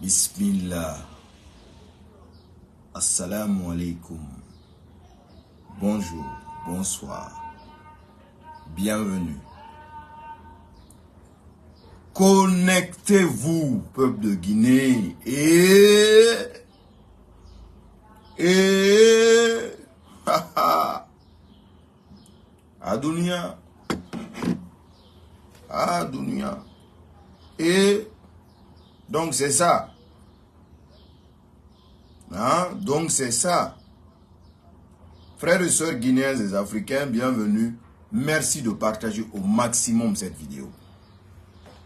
Bismillah. Assalamu alaikum. Bonjour, bonsoir. Bienvenue. Connectez-vous, peuple de Guinée. Adounia. Adounia. Et donc c'est ça. Hein? Donc c'est ça. Frères et sœurs guinéens et africains, bienvenue. Merci de partager au maximum cette vidéo.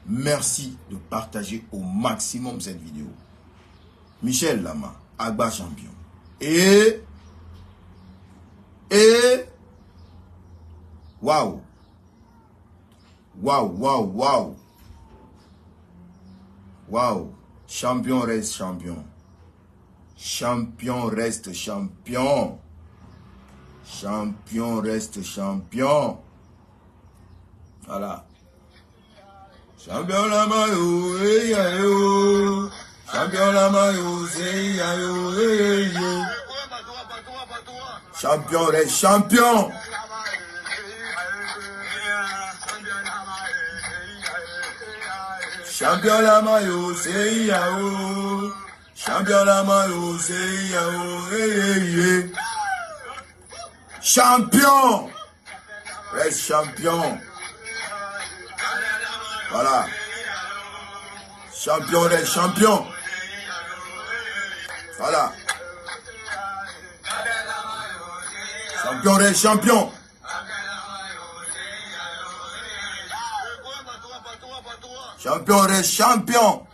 Merci de partager au maximum cette vidéo. Michel Lama, Agba champion. Et waouh. Waouh, waouh, waouh. Waouh. Champion reste champion. Champion reste champion. Champion reste champion. Voilà. Champion la mayo, yo. Champion la mayo, yo. Champion reste champion. Champion la mayo, yao. Champion la mayo, yao. Champion. Reste champion. Voilà. Champion reste champion. Voilà. Champion reste champion. Champion reste champion.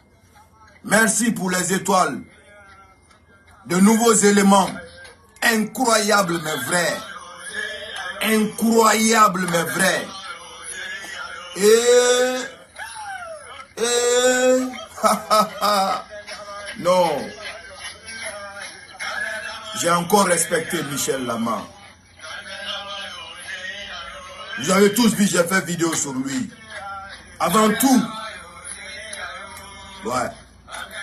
Merci pour les étoiles. De nouveaux éléments. Incroyable mais vrai. Incroyable mais vrai. Non. J'ai encore respecté Michel Lama. Vous avez tous vu, j'ai fait vidéo sur lui. Avant tout, ouais,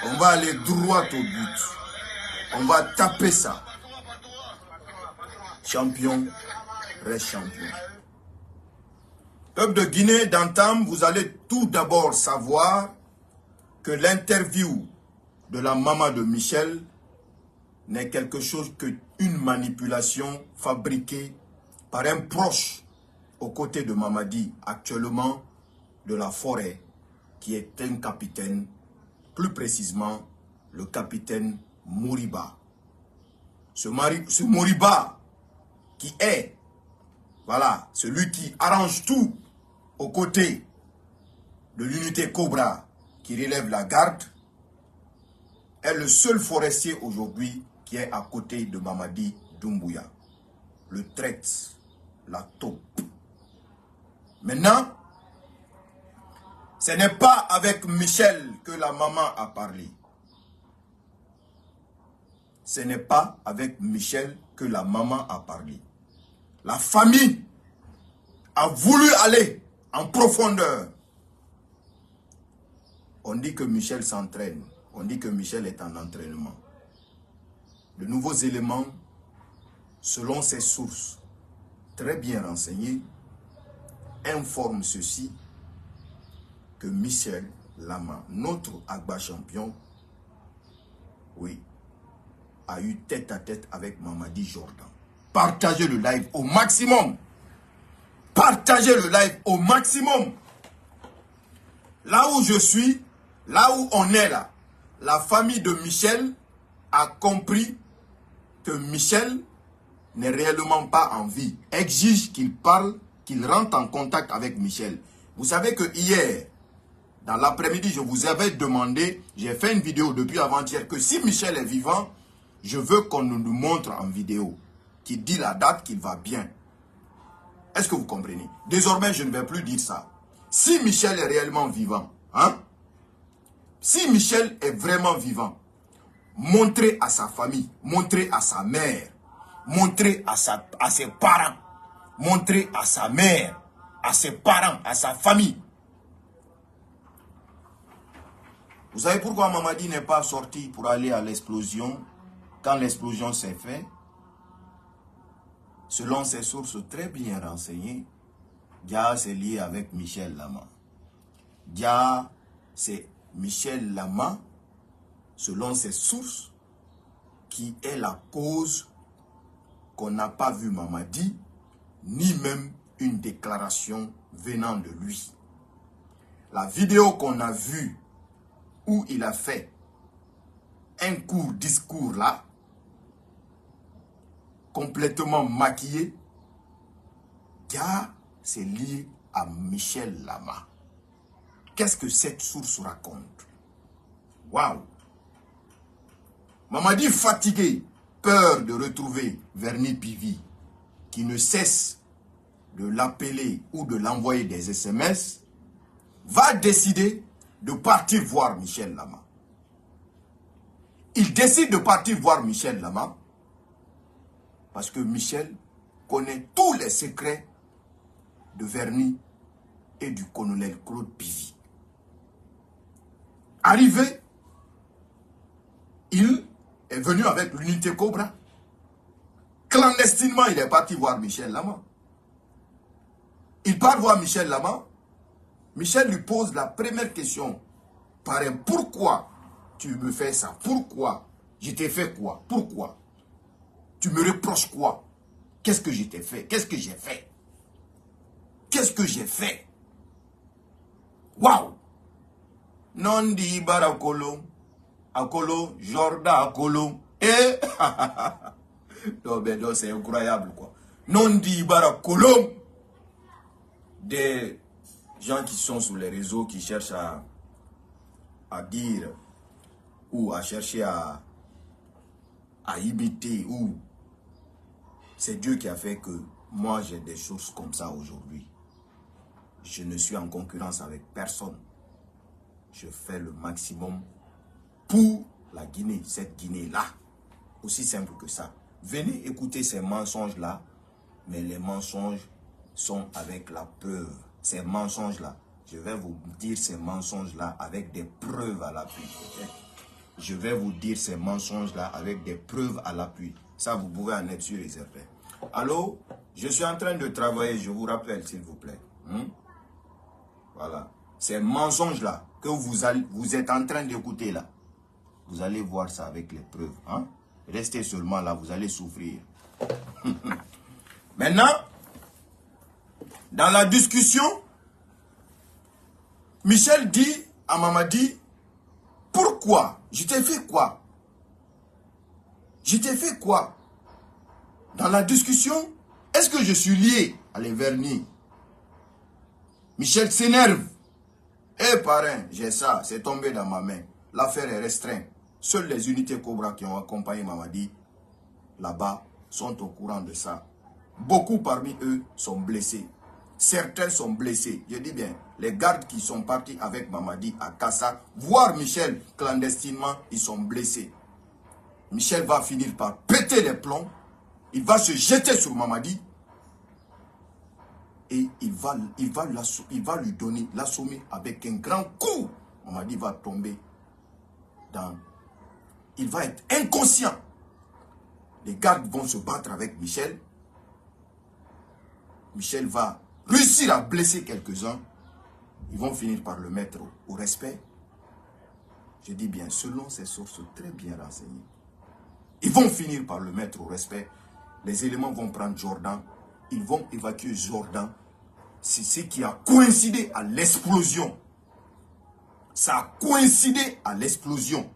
on va aller droit au but. On va taper ça. Champion, reste champion. Peuple de Guinée, d'entame, vous allez tout d'abord savoir que l'interview de la maman de Michel n'est quelque chose qu'une manipulation fabriquée par un proche aux côtés de Mamadi, actuellement de la forêt, qui est un capitaine, plus précisément le capitaine Moriba. Ce Moriba qui est, voilà, celui qui arrange tout aux côtés de l'unité Cobra qui relève la garde, est le seul forestier aujourd'hui qui est à côté de Mamadi Doumbouya. Le traite, la taupe. Maintenant, ce n'est pas avec Michel que la maman a parlé. Ce n'est pas avec Michel que la maman a parlé. La famille a voulu aller en profondeur. On dit que Michel s'entraîne. On dit que Michel est en entraînement. De nouveaux éléments, selon ses sources très bien renseignées, informent ceci, que Michel Lama, notre Agba champion, oui, a eu tête à tête avec Mamadi Jordan. Partagez le live au maximum. Partagez le live au maximum. Là où je suis, là où on est là, la famille de Michel a compris que Michel n'est réellement pas en vie. Exige qu'il parle, qu'il rentre en contact avec Michel. Vous savez que hier, dans l'après-midi, je vous avais demandé, j'ai fait une vidéo depuis avant-hier, que si Michel est vivant, je veux qu'on nous le montre en vidéo, qui dit la date qu'il va bien. Est-ce que vous comprenez? Désormais, je ne vais plus dire ça. Si Michel est réellement vivant, hein? Si Michel est vraiment vivant, montrez à sa famille, montrez à sa mère, montrez à ses parents, montrez à sa mère, à ses parents, à sa famille. Vous savez pourquoi Mamadi n'est pas sorti pour aller à l'explosion quand l'explosion s'est faite? Selon ses sources très bien renseignées, Dia c'est lié avec Michel Lama. Dia, c'est Michel Lama, selon ses sources, qui est la cause qu'on n'a pas vu Mamadi, ni même une déclaration venant de lui. La vidéo qu'on a vue où il a fait un court discours là, complètement maquillé, car c'est lié à Michel Lama. Qu'est-ce que cette source raconte? Waouh! Mamadi fatigué, peur de retrouver Verny Pivi, qui ne cesse de l'appeler ou de l'envoyer des SMS, va décider de partir voir Michel Lama. Il décide de partir voir Michel Lama parce que Michel connaît tous les secrets de Verny et du colonel Claude Pivi. Arrivé, il est venu avec l'unité Cobra. Clandestinement, il est parti voir Michel Lama. Il part voir Michel Lama. Michel lui pose la première question. Pareil, pourquoi tu me fais ça? Pourquoi? Je t'ai fait quoi? Pourquoi? Tu me reproches quoi? Qu'est-ce que je t'ai fait? Qu'est-ce que j'ai fait? Qu'est-ce que j'ai fait? Waouh! Non di barakolo, akolo, Jordan akolo. Eh? Non, mais non, c'est incroyable quoi. Non di barakolo. Des gens qui sont sur les réseaux qui cherchent à dire ou à chercher à imiter, ou c'est Dieu qui a fait que moi j'ai des choses comme ça aujourd'hui. Je ne suis en concurrence avec personne. Je fais le maximum pour la Guinée, cette Guinée-là. Aussi simple que ça. Venez écouter ces mensonges-là, mais les mensonges sont avec la preuve. Ces mensonges-là, je vais vous dire ces mensonges-là avec des preuves à l'appui. Je vais vous dire ces mensonges-là avec des preuves à l'appui. Ça, vous pouvez en être sûr et certain. Allô? Je suis en train de travailler, je vous rappelle, s'il vous plaît. Voilà. Ces mensonges-là que vous êtes en train d'écouter là, vous allez voir ça avec les preuves. Restez seulement là, vous allez souffrir. Maintenant, dans la discussion, Michel dit à Mamadi, pourquoi? Je t'ai fait quoi? Je t'ai fait quoi? Dans la discussion, est-ce que je suis lié à les Verny? Michel s'énerve. Eh parrain, j'ai ça, c'est tombé dans ma main. L'affaire est restreinte. Seules les unités Cobra qui ont accompagné Mamadi là-bas sont au courant de ça. Beaucoup parmi eux sont blessés. Certains sont blessés. Je dis bien, les gardes qui sont partis avec Mamadi à Kassa, voir Michel clandestinement, ils sont blessés. Michel va finir par péter les plombs. Il va se jeter sur Mamadi. Et il va lui donner, l'assommer avec un grand coup. Mamadi va tomber dans... Il va être inconscient. Les gardes vont se battre avec Michel. Michel va réussir à blesser quelques-uns. Ils vont finir par le mettre au respect. Je dis bien, selon ces sources très bien renseignées. Ils vont finir par le mettre au respect. Les éléments vont prendre Jordan. Ils vont évacuer Jordan. C'est ce qui a coïncidé à l'explosion. Ça a coïncidé à l'explosion.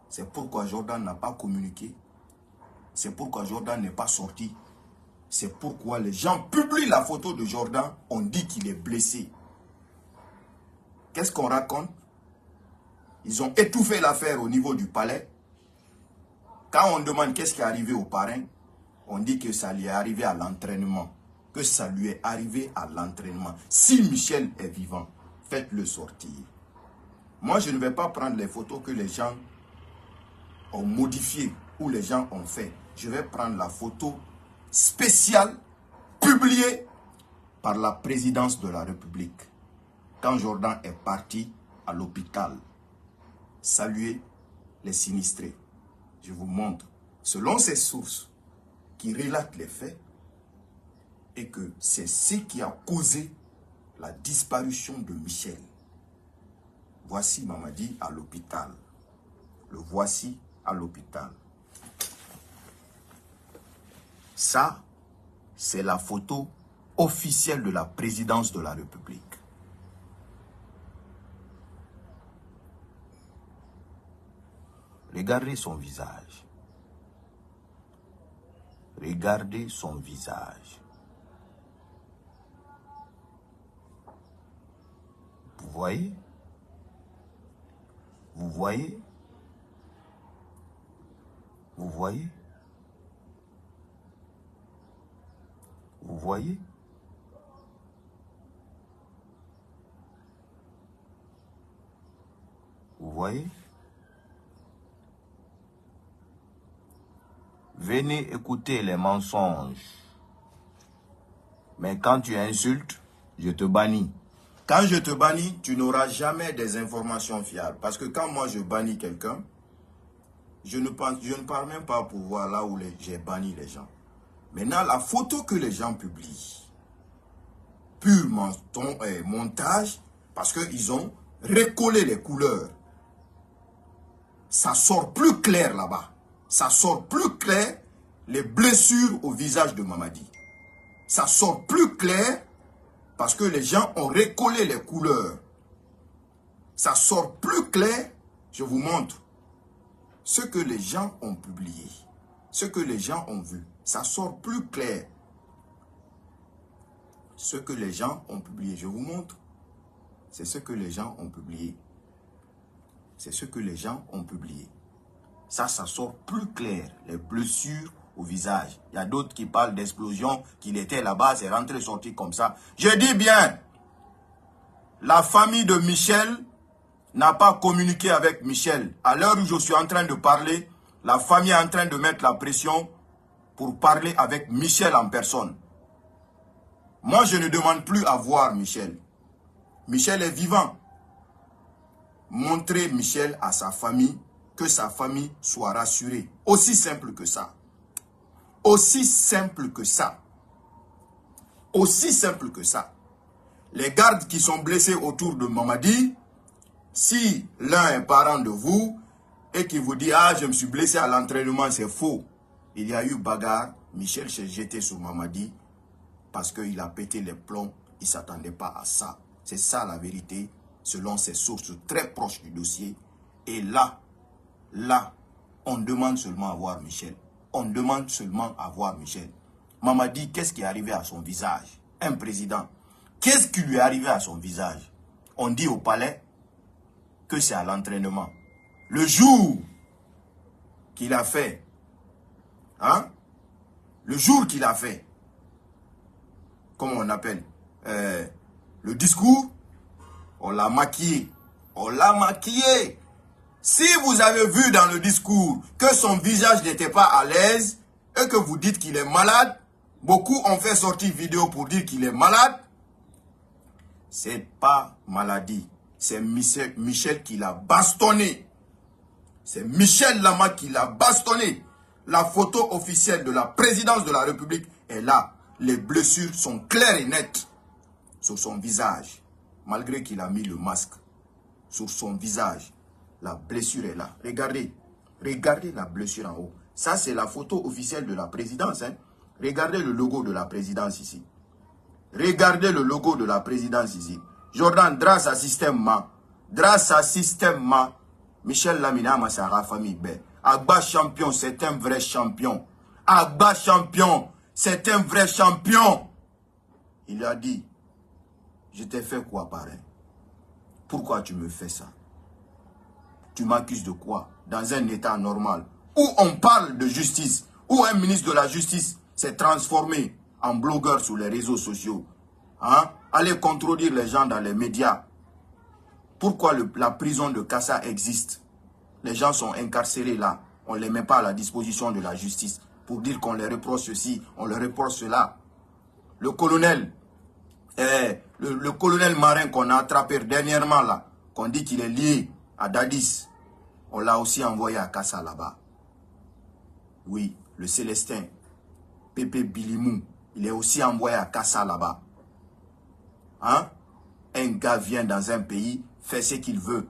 C'est pourquoi Jordan n'a pas communiqué. C'est pourquoi Jordan n'est pas sorti. C'est pourquoi les gens publient la photo de Jordan. On dit qu'il est blessé. Qu'est-ce qu'on raconte? Ils ont étouffé l'affaire au niveau du palais. Quand on demande qu'est-ce qui est arrivé au parrain, on dit que ça lui est arrivé à l'entraînement. Que ça lui est arrivé à l'entraînement. Si Michel est vivant, faites-le sortir. Moi, je ne vais pas prendre les photos que les gens ont modifiées ou les gens ont fait. Je vais prendre la photo spéciale publiée par la présidence de la République. Quand Jordan est parti à l'hôpital, saluer les sinistrés. Je vous montre, selon ces sources qui relatent les faits, et que c'est ce qui a causé la disparition de Michel. Voici Mamadi à l'hôpital. Le voici à l'hôpital. Ça, c'est la photo officielle de la présidence de la République. Regardez son visage. Regardez son visage. Vous voyez? Vous voyez? Vous voyez? Vous voyez? Vous voyez? Venez écouter les mensonges. Mais quand tu insultes, je te bannis. Quand je te bannis, tu n'auras jamais des informations fiables. Parce que quand moi je bannis quelqu'un, je ne parle même pas pour voir là où j'ai banni les gens. Maintenant, la photo que les gens publient, pur montage, parce qu'ils ont recollé les couleurs. Ça sort plus clair là-bas. Ça sort plus clair les blessures au visage de Mamadi. Ça sort plus clair parce que les gens ont recollé les couleurs. Ça sort plus clair, je vous montre, ce que les gens ont publié, ce que les gens ont vu. Ça sort plus clair. Ce que les gens ont publié, je vous montre. C'est ce que les gens ont publié. C'est ce que les gens ont publié. Ça sort plus clair. Les blessures au visage. Il y a d'autres qui parlent d'explosion, qu'il était là-bas, c'est rentré, sorti comme ça. Je dis bien, la famille de Michel n'a pas communiqué avec Michel. À l'heure où je suis en train de parler, la famille est en train de mettre la pression pour parler avec Michel en personne. Moi, je ne demande plus à voir Michel. Michel est vivant. Montrez Michel à sa famille, que sa famille soit rassurée. Aussi simple que ça. Aussi simple que ça. Aussi simple que ça. Les gardes qui sont blessés autour de Mamadi, si l'un est parent de vous et qui vous dit « Ah, je me suis blessé à l'entraînement », c'est faux. Il y a eu bagarre. Michel s'est jeté sur Mamadi parce qu'il a pété les plombs. Il ne s'attendait pas à ça. C'est ça la vérité, selon ces sources très proches du dossier. Et là, on demande seulement à voir Michel. On demande seulement à voir Michel. Mamadi, qu'est-ce qui est arrivé à son visage? Un président. Qu'est-ce qui lui est arrivé à son visage? On dit au palais que c'est à l'entraînement. Le jour qu'il a fait, le jour qu'il a fait, comment on appelle, le discours, on l'a maquillé. On l'a maquillé. Si vous avez vu dans le discours que son visage n'était pas à l'aise et que vous dites qu'il est malade, beaucoup ont fait sortir vidéo pour dire qu'il est malade. C'est pas maladie. C'est Michel qui l'a bastonné. C'est Michel Lama qui l'a bastonné. La photo officielle de la présidence de la République est là. Les blessures sont claires et nettes sur son visage. Malgré qu'il a mis le masque sur son visage. La blessure est là. Regardez. Regardez la blessure en haut. Ça, c'est la photo officielle de la présidence. Regardez le logo de la présidence ici. Regardez le logo de la présidence ici. Jordan, grâce à système ma, Michel Lamina Massara famille B. Agba champion, c'est un vrai champion. Agba champion, c'est un vrai champion. Il a dit, je t'ai fait quoi pareil? Pourquoi tu me fais ça? Tu m'accuses de quoi? Dans un état normal, où on parle de justice, où un ministre de la justice s'est transformé en blogueur sur les réseaux sociaux. Allez contredire les gens dans les médias. Pourquoi la prison de Kassa existe? Les gens sont incarcérés là. On ne les met pas à la disposition de la justice pour dire qu'on les reproche ceci, on les reproche cela. Le colonel, le colonel marin qu'on a attrapé dernièrement là, qu'on dit qu'il est lié à Dadis, on l'a aussi envoyé à Kassa là-bas. Oui, le Célestin, Pépé Bilimou, il est aussi envoyé à Kassa là-bas. Hein? Un gars vient dans un pays, fait ce qu'il veut.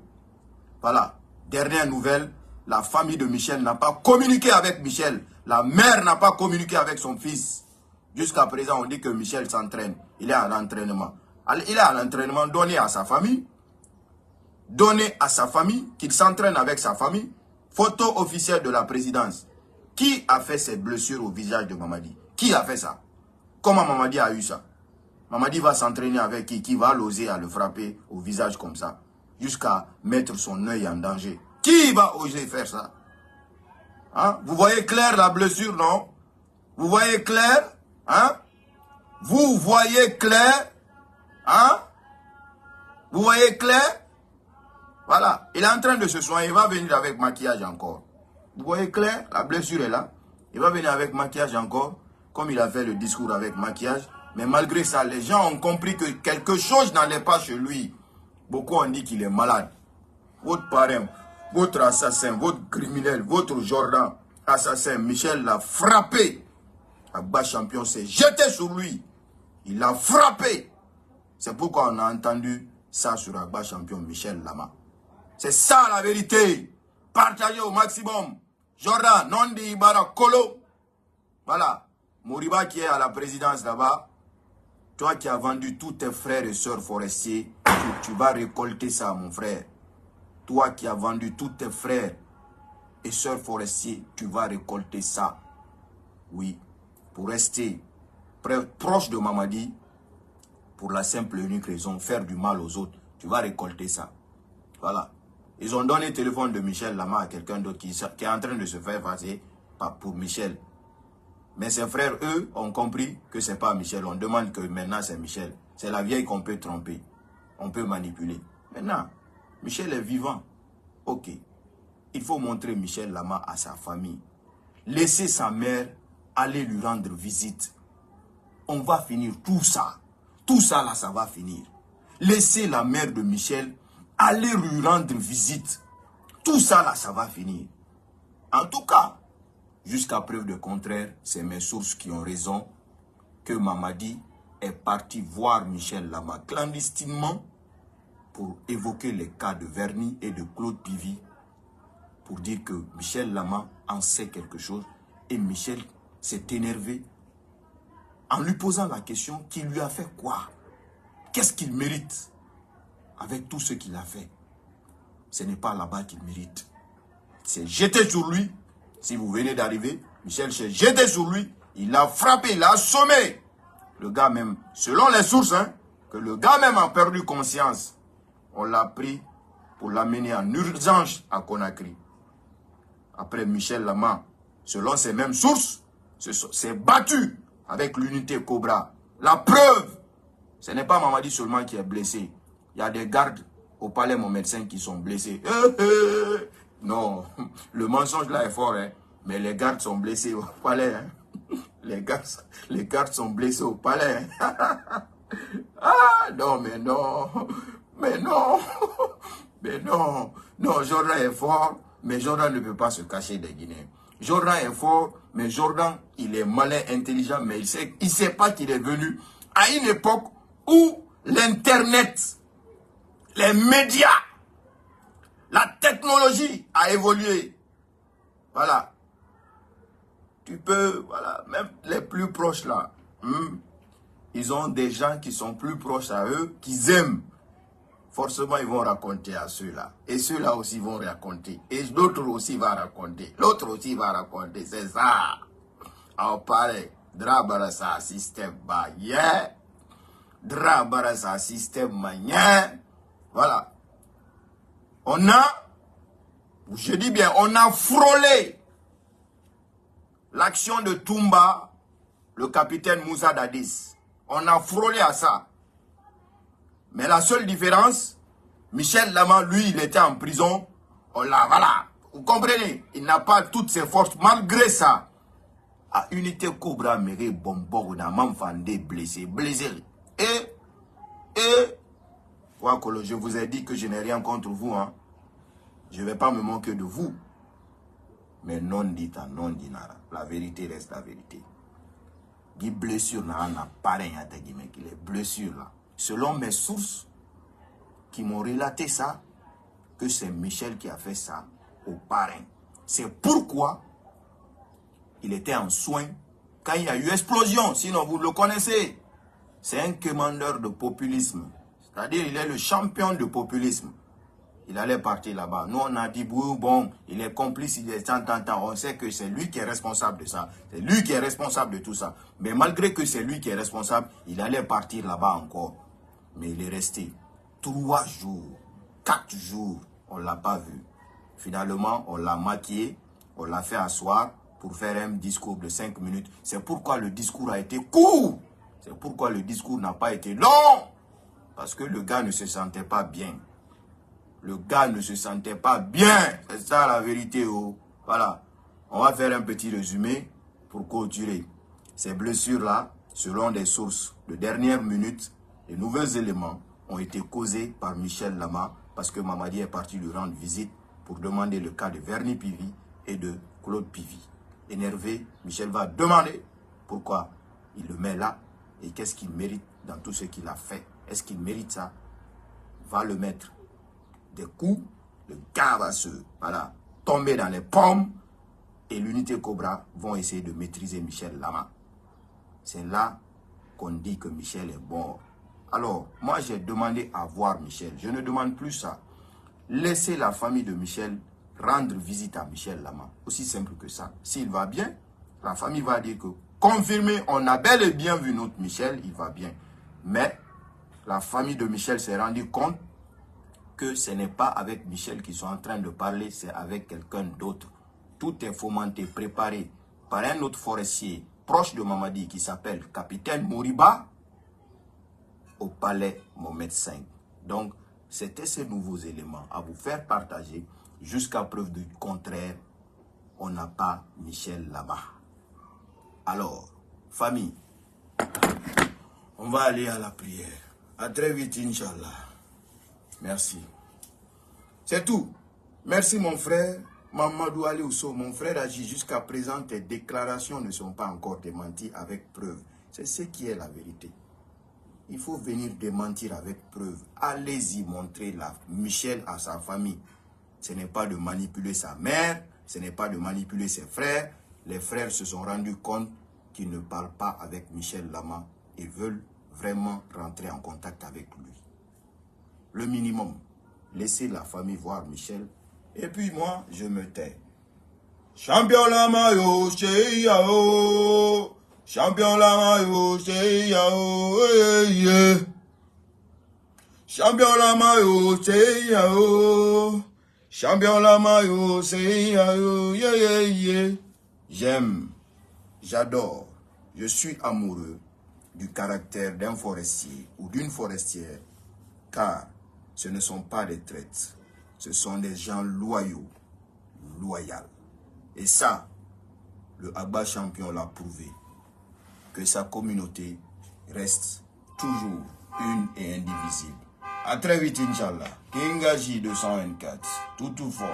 Voilà. Dernière nouvelle, la famille de Michel n'a pas communiqué avec Michel. La mère n'a pas communiqué avec son fils. Jusqu'à présent, on dit que Michel s'entraîne. Il est à l'entraînement. Il est à l'entraînement donné à sa famille. Donné à sa famille, qu'il s'entraîne avec sa famille. Photo officielle de la présidence. Qui a fait ces blessures au visage de Mamadi? Qui a fait ça? Comment Mamadi a eu ça? Mamadi va s'entraîner avec qui va l'oser à le frapper au visage comme ça, jusqu'à mettre son œil en danger. Qui va oser faire ça? Hein? Vous voyez clair la blessure, non? Vous voyez clair? Hein? Vous voyez clair? Hein? Vous voyez clair? Voilà. Il est en train de se soigner. Il va venir avec maquillage encore. Vous voyez clair? La blessure est là. Il va venir avec maquillage encore, comme il a fait le discours avec maquillage. Mais malgré ça, les gens ont compris que quelque chose n'allait pas chez lui. Beaucoup ont dit qu'il est malade. Votre parrain, votre assassin, votre criminel, votre Jordan, assassin, Michel l'a frappé. Abba Champion s'est jeté sur lui. Il l'a frappé. C'est pourquoi on a entendu ça sur Abba Champion, Michel Lama. C'est ça la vérité. Partagez au maximum. Jordan, Nondi Ibara Kolo. Voilà. Moriba qui est à la présidence là-bas. Toi qui as vendu tous tes frères et sœurs forestiers, tu vas récolter ça, mon frère. Toi qui as vendu tous tes frères et sœurs forestiers, tu vas récolter ça. Oui, pour rester proche de Mamadi, pour la simple et unique raison, faire du mal aux autres, tu vas récolter ça. Voilà. Ils ont donné le téléphone de Michel Lama à quelqu'un d'autre qui est en train de se faire passer pour Michel. Mais ses frères, eux, ont compris que ce n'est pas Michel. On demande que maintenant c'est Michel. C'est la vieille qu'on peut tromper. On peut manipuler. Maintenant, Michel est vivant. Ok. Il faut montrer Michel Lama à sa famille. Laisser sa mère aller lui rendre visite. On va finir tout ça. Tout ça là, ça va finir. Laisser la mère de Michel aller lui rendre visite. Tout ça là, ça va finir. En tout cas, jusqu'à preuve de contraire, c'est mes sources qui ont raison que Mamadi est parti voir Michel Lama clandestinement pour évoquer les cas de Verny et de Claude Pivy pour dire que Michel Lama en sait quelque chose et Michel s'est énervé en lui posant la question qui lui a fait quoi? Qu'est-ce qu'il mérite avec tout ce qu'il a fait? Ce n'est pas là-bas qu'il mérite. C'est jeté sur lui. Si vous venez d'arriver, Michel s'est jeté sur lui. Il l'a frappé, il l'a assommé. Le gars même, selon les sources, hein, que le gars même a perdu conscience. On l'a pris pour l'amener en urgence à Conakry. Après Michel Lama, selon ces mêmes sources, s'est battu avec l'unité Cobra. La preuve, ce n'est pas Mamadi seulement qui est blessé. Il y a des gardes au palais mon médecin qui sont blessés. Non, le mensonge là est fort, hein. Mais les gardes sont blessés au palais. Hein. Les gardes sont blessés au palais. Hein. Ah, non, mais non. Mais non. Mais non. Non, Jordan est fort, mais Jordan ne peut pas se cacher des Guinéens. Jordan est fort, mais Jordan, il est malin, intelligent, mais il sait pas qu'il est venu à une époque où l'Internet, les médias, la technologie a évolué. Voilà. Tu peux, voilà, même les plus proches là, ils ont des gens qui sont plus proches à eux, qu'ils aiment. Forcément, ils vont raconter à ceux-là. Et ceux-là aussi vont raconter. Et l'autre aussi va raconter. L'autre aussi va raconter. C'est ça. On parle. Drabarasa système bayen. Drabarasa système mayen. Voilà. On a, je dis bien, on a frôlé l'action de Toumba, le capitaine Moussa Dadis. On a frôlé à ça. Mais la seule différence, Michel Lama, lui, il était en prison. On l'a, voilà. Vous comprenez? Il n'a pas toutes ses forces. Malgré ça, à unité Cobra, Méré, Bombo, Namam Fandé, blessé. Et, Je vous ai dit que je n'ai rien contre vous. Hein. Je ne vais pas me moquer de vous. Mais non dit à non dit nara. La vérité reste la vérité. Les blessures, les blessures là. Selon mes sources qui m'ont relaté ça, que c'est Michel qui a fait ça au parrain. C'est pourquoi il était en soins quand il y a eu explosion. Sinon, vous le connaissez. C'est un commandeur de populisme. C'est-à-dire, il est le champion de populisme. Il allait partir là-bas. Nous, on a dit, bon, il est complice, il est tant. On sait que c'est lui qui est responsable de ça. C'est lui qui est responsable de tout ça. Mais malgré que c'est lui qui est responsable, il allait partir là-bas encore. Mais il est resté 3 jours, 4 jours. On ne l'a pas vu. Finalement, on l'a maquillé, on l'a fait asseoir pour faire un discours de 5 minutes. C'est pourquoi le discours a été court. C'est pourquoi le discours n'a pas été long. Parce que le gars ne se sentait pas bien. Le gars ne se sentait pas bien. C'est ça la vérité. Oh. Voilà. On va faire un petit résumé pour clôturer. Ces blessures-là, selon des sources de dernière minute, les nouveaux éléments ont été causés par Michel Lama parce que Mamadi est parti lui rendre visite pour demander le cas de Verny Pivi et de Claude Pivi. Énervé, Michel va demander pourquoi il le met là et qu'est-ce qu'il mérite dans tout ce qu'il a fait. Est-ce qu'il mérite ça? Va le mettre des coups, le gars va se tomber dans les pommes et l'unité Cobra vont essayer de maîtriser Michel Lama. C'est là qu'on dit que Michel est mort. Alors, moi j'ai demandé à voir Michel. Je ne demande plus ça. Laissez la famille de Michel rendre visite à Michel Lama. Aussi simple que ça. S'il va bien, la famille va dire que confirmé, on a bel et bien vu notre Michel, il va bien. Mais la famille de Michel s'est rendue compte que ce n'est pas avec Michel qu'ils sont en train de parler, c'est avec quelqu'un d'autre. Tout est fomenté, préparé par un autre forestier proche de Mamadi qui s'appelle Capitaine Moriba au palais Mohamed V. Donc, c'était ces nouveaux éléments à vous faire partager. Jusqu'à preuve du contraire, on n'a pas Michel là-bas. Alors, famille, on va aller à la prière. À très vite, Inch'Allah. Merci. C'est tout. Merci, mon frère. Mamadou Ali Ousso, mon frère agit jusqu'à présent. Tes déclarations ne sont pas encore démenties avec preuve. C'est ce qui est la vérité. Il faut venir démentir avec preuve. Allez-y montrer Michel à sa famille. Ce n'est pas de manipuler sa mère, ce n'est pas de manipuler ses frères. Les frères se sont rendus compte qu'ils ne parlent pas avec Michel Lama et veulent vraiment rentrer en contact avec lui. Le minimum, laissez la famille voir Michel. Et puis moi, je me tais. Champion Lama yo, chez Yao. Champion Lama yo, chez Yao. Champion Lama yo, chez Yao. Champion Lama yo, chez Yao. J'aime, j'adore, je suis amoureux du caractère d'un forestier ou d'une forestière, car ce ne sont pas des traîtres, ce sont des gens loyaux, loyaux. Et ça, le Abba Champion l'a prouvé, que sa communauté reste toujours une et indivisible. À très vite, Inch'Allah. Kingaji 224, tout fort.